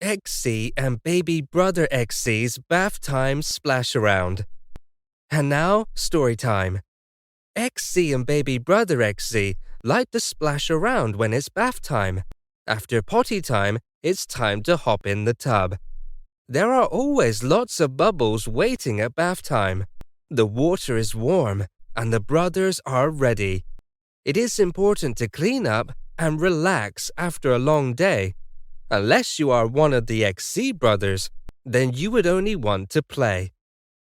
XC and baby brother XC's bath time splash around. And now, story time. XC and baby brother XC like to splash around when it's bath time. After potty time, it's time to hop in the tub. There are always lots of bubbles waiting at bath time. The water is warm and the brothers are ready. It is important to clean up and relax after a long day. Unless you are one of the XC brothers, then you would only want to play.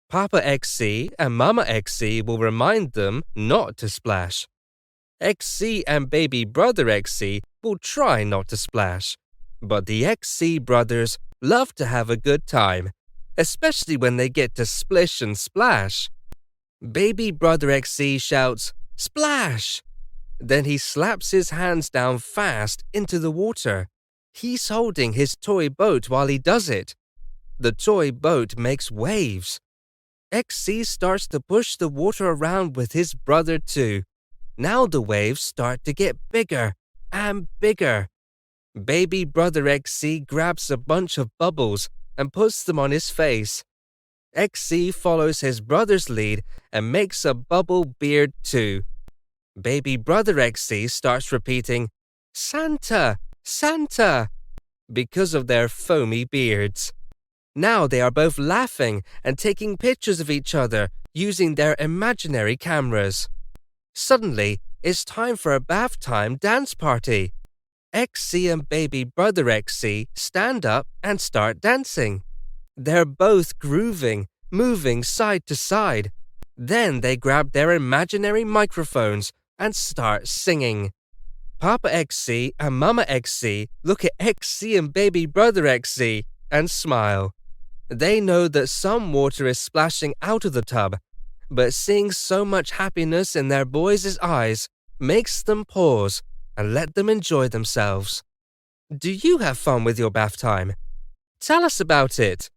Papa XC and Mama XC will remind them not to splash. XC and baby brother XC will try not to splash. But the XC brothers love to have a good time, especially when they get to splish and splash. Baby brother XC shouts, "Splash!" Then he slaps his hands down fast into the water. He's holding his toy boat while he does it. The toy boat makes waves. XC starts to push the water around with his brother too. Now the waves start to get bigger and bigger. Baby brother XC grabs a bunch of bubbles and puts them on his face. XC follows his brother's lead and makes a bubble beard too. Baby brother XC starts repeating, "Santa, Santa," because of their foamy beards. Now they are both laughing and taking pictures of each other using their imaginary cameras. Suddenly, it's time for a bath time dance party. XC and baby brother XC stand up and start dancing. They're both grooving, moving side to side. Then they grab their imaginary microphones and start singing. Papa XC and Mama XC look at XC and baby brother XC and smile. They know that some water is splashing out of the tub, but seeing so much happiness in their boys' eyes makes them pause and let them enjoy themselves. Do you have fun with your bath time? Tell us about it.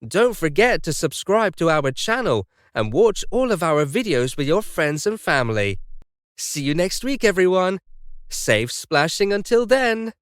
Don't forget to subscribe to our channel and watch all of our videos with your friends and family. See you next week, everyone. Safe splashing until then.